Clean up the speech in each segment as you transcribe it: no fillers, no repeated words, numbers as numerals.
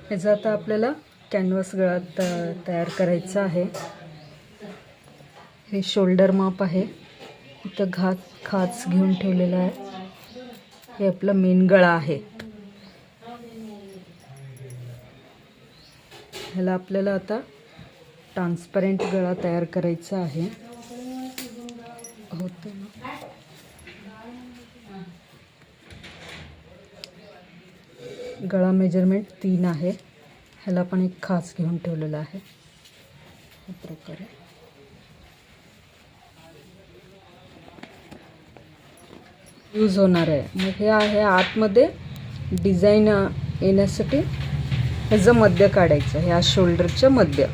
ह्याचा आता आपल्याला कॅनव्हास गळा तयार करायचा आहे। हे शोल्डर माप आहे, इथं खाच घेऊन ठेवलेला आहे। हे आपला मेन गळा आहे। ह्याला आपल्याला आता ट्रान्सपरंट गळा तयार करायचा आहे। होतो ना, गळा मेजरमेंट 3 आहे। ह्याला पण एक खाच घेऊन ठेवलेला आहे। या प्रकारे यूज होणार आहे। मग हे आहे आतमध्ये डिझाईन येण्यासाठी ह्याचं मध्य काढायचं, ह्या शोल्डरचं मध्य।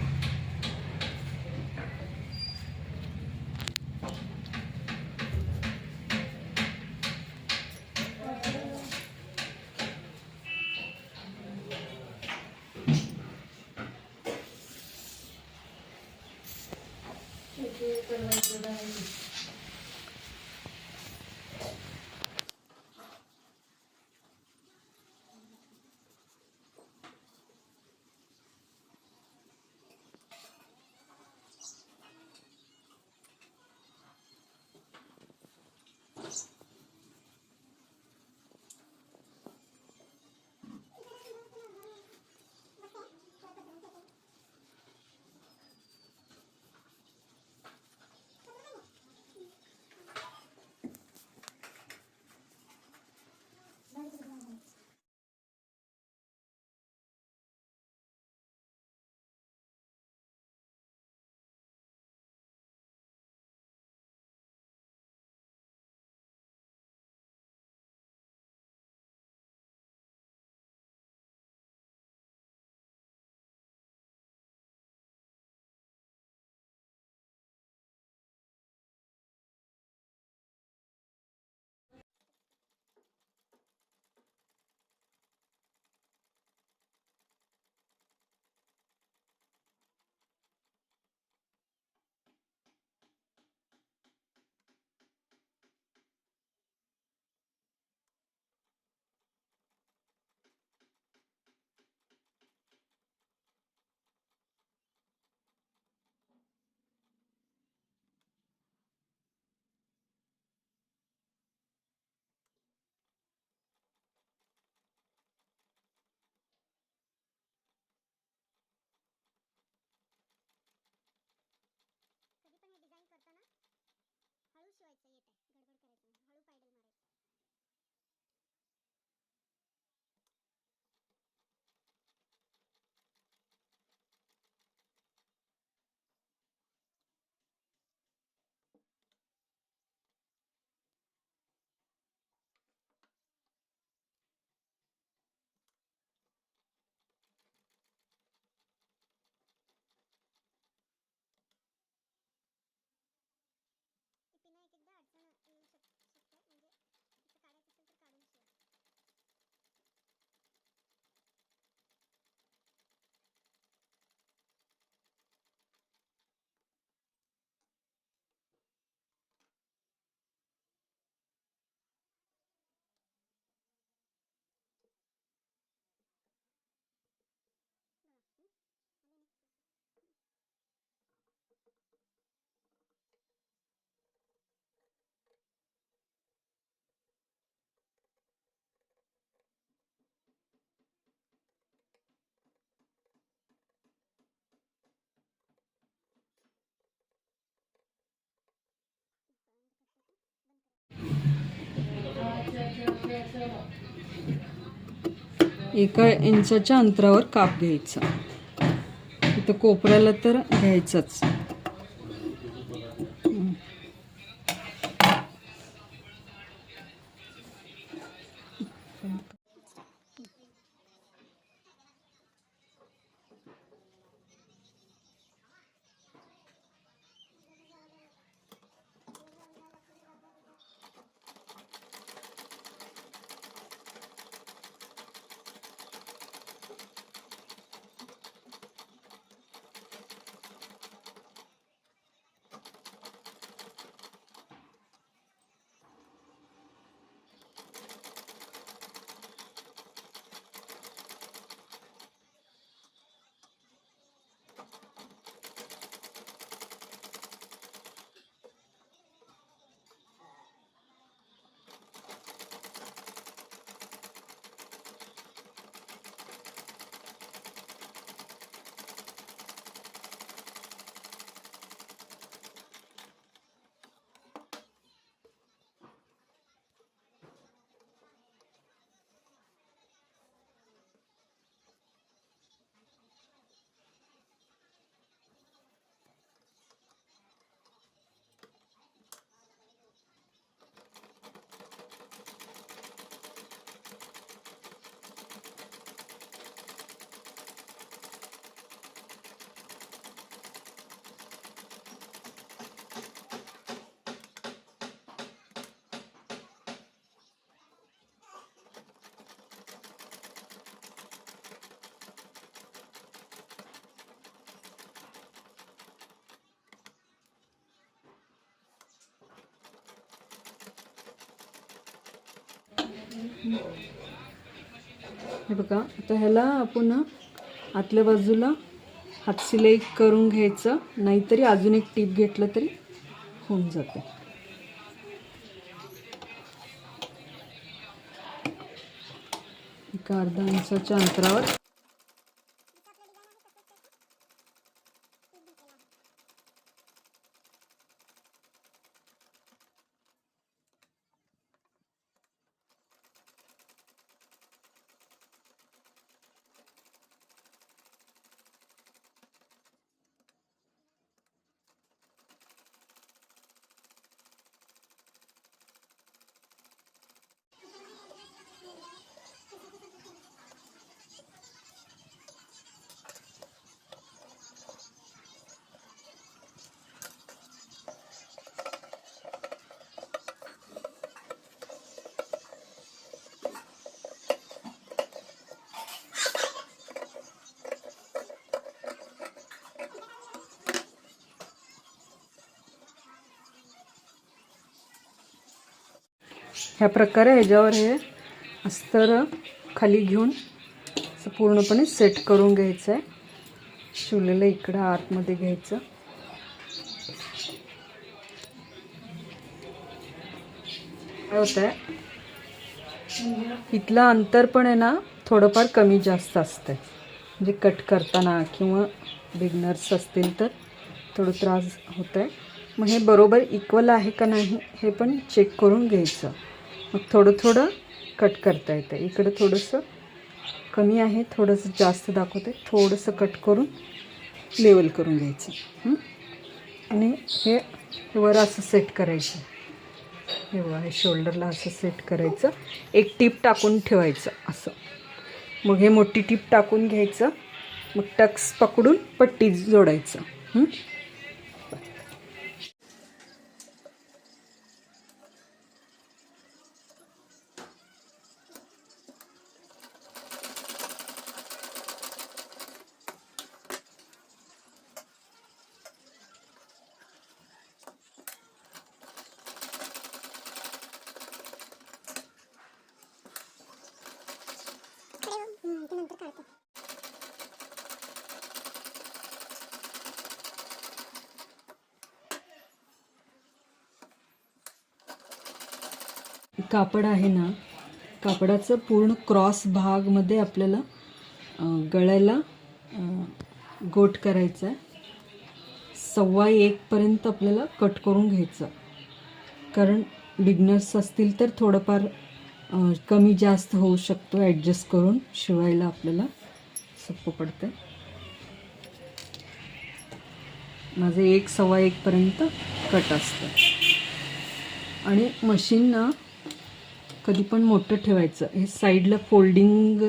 एका इंचाच्या अंतरावर काप घ्यायचा। इथं कोपऱ्याला तर घ्यायचंच। हे बघा, आता ह्याला आपण आतल्या बाजूला हात शिलाई करून घ्यायचं, नाहीतरी अजून एक टीप घेतलं तरी होऊन जाते. एक अर्धा इंचाच्या अंतरावर ह्या प्रकारे ह्याच्यावर हे अस्तर खाली घेऊन असं पूर्णपणे सेट करून घ्यायचं आहे. शिवलेलं इकडं आतमध्ये घ्यायचं. काय होतं आहे, इथलं अंतर पण आहे ना थोडंफार कमी जास्त असतं, म्हणजे कट करताना किंवा बिगनर्स असतील तर थोडं त्रास होत आहे. मग हे बरोबर इक्वल आहे का नाही हे पण चेक करून घ्यायचं. मग थोडं थोडं कट करता येतं. इकडं थोडंसं कमी आहे, थोडंसं जास्त दाखवते, थोडंसं कट करून लेवल करून घ्यायचं. आणि हे वर असं सेट करायचं. हे बघा, हे शोल्डरला असं सेट करायचं. एक टीप टाकून ठेवायचं असं. मग हे मोठी टीप टाकून घ्यायचं. मग टक्स पकडून पट्टी जोडायचं. कापड आहे ना, कापडाचं पूर्ण क्रॉस भागमध्ये आपल्याला गळ्याला गोट करायचं आहे. 1.25 पर्यंत आपल्याला कट करून घ्यायचं. कारण बिगनर्स असतील तर थोडंफार कमी जास्त होऊ शकतो. ॲडजस्ट करून शिवायला आपल्याला सोपं पडतं. माझं 1.25 पर्यंत कट असतं. आणि मशीन ना कधी पण मोठं ठेवायचं. हे साईडला फोल्डिंग,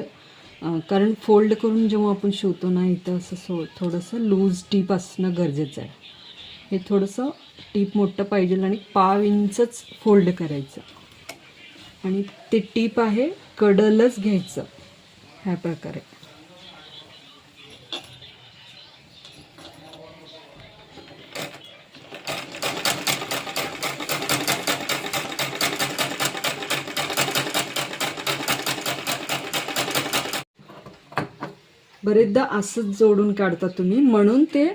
कारण फोल्ड करून जेव्हा आपण शिवतो ना, इथं असं थोडंसं लूज टीप असणं गरजेचं आहे. हे थोडंसं टीप मोठं पाहिजे आणि 1.5 इंचच फोल्ड करायचं. आणि ते टीप आहे कडलच घ्यायचं ह्या प्रकारे. बरेचदा असंच जोडून काढता तुम्ही, म्हणून ते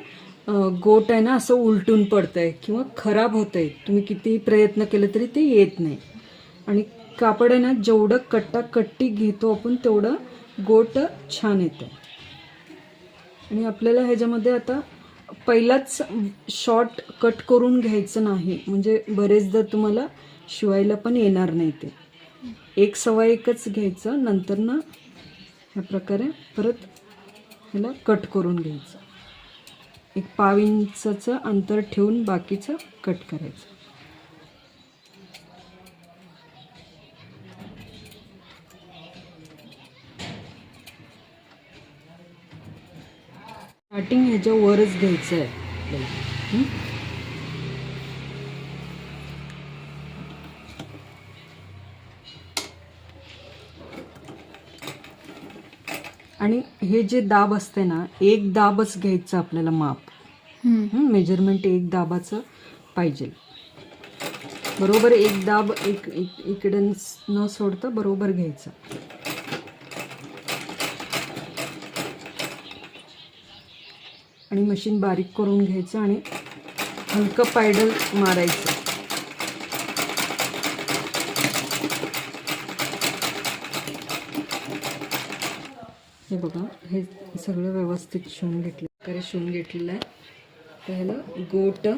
गोट आहे ना असं उलटून पडतंय किंवा खराब होतंय. तुम्ही कितीही प्रयत्न केले तरी ते येत नाही. आणि कापड आहे ना जेवढं कट्टी घेतो आपण तेवढं गोट छान येतं. आणि आपल्याला ह्याच्यामध्ये आता पहिलाच शॉर्ट कट करून घ्यायचं नाही, म्हणजे बरेचदा तुम्हाला शिवायला पण येणार नाही. ते 1.25च घ्यायचं. नंतर ना ह्या प्रकारे परत ह्याला कट करून घ्यायचं. 1.5 इंचाचं अंतर ठेवून बाकीचं कट करायचं. स्टार्टिंग ह्याच्या वरच घ्यायचं आहे आपल्याला. आणि हे जे दाब असते ना, एक दाबच घ्यायचं आपल्याला माप. मेजरमेंट एक दाबाचं पाहिजे. बरोबर एक दाब इकडे न सोडता बरोबर घ्यायचं. आणि मशीन बारीक करून घ्यायचं आणि हलकं पायडल मारायचं. हे बघा, हे सगळं व्यवस्थित शिवून घेतलं, प्रकारे शिवून घेतलेलं आहे. तर ह्याला गोट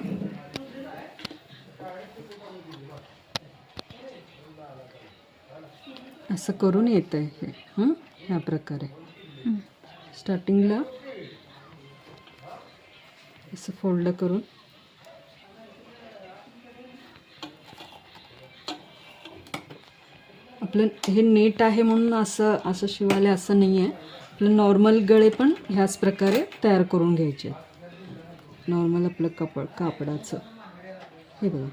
असं करून येत आहे हे. ह्या प्रकारे स्टार्टिंगला असं फोल्ड करून आपलं हे नेट आहे म्हणून असं शिवायला असं नाही आहे. आपलं नॉर्मल गळे पण ह्याच प्रकारे तयार करून घ्यायचे. नॉर्मल आपलं कापडाचं हे बघा.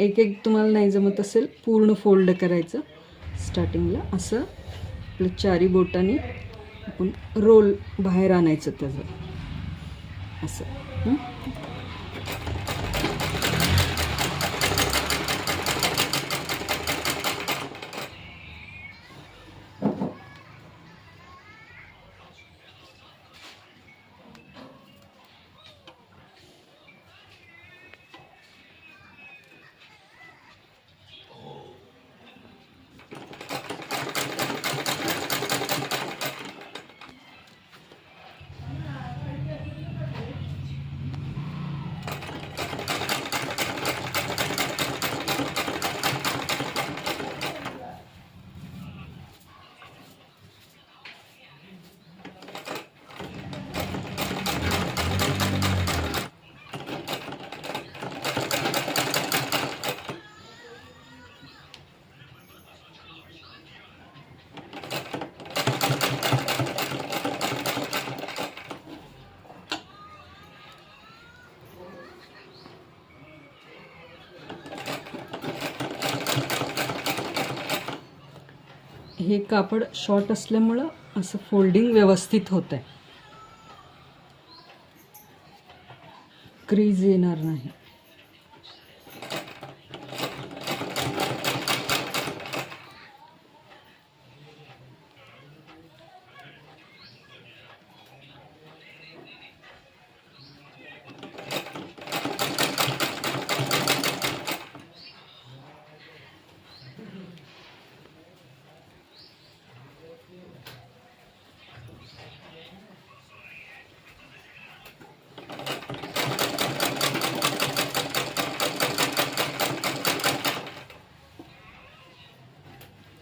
एक तुम्हाला नाही जमत असेल पूर्ण फोल्ड करायचं स्टार्टिंगला. असं आपलं चारी बोटाने आपण रोल बाहेर आणायचं त्याचं असं. हे कापड शॉर्ट असल्यामुळं असं फोल्डिंग व्यवस्थित होत आहे, क्रीज येणार नाही.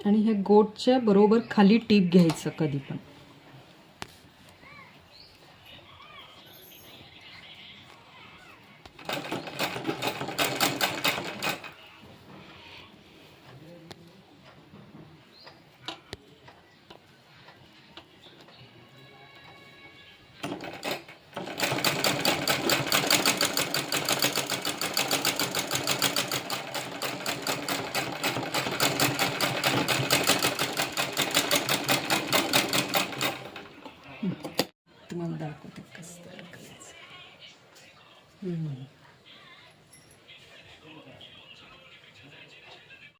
आणि ह्या गोटच्या बरोबर खाली टीप घ्यायचं कधी पण.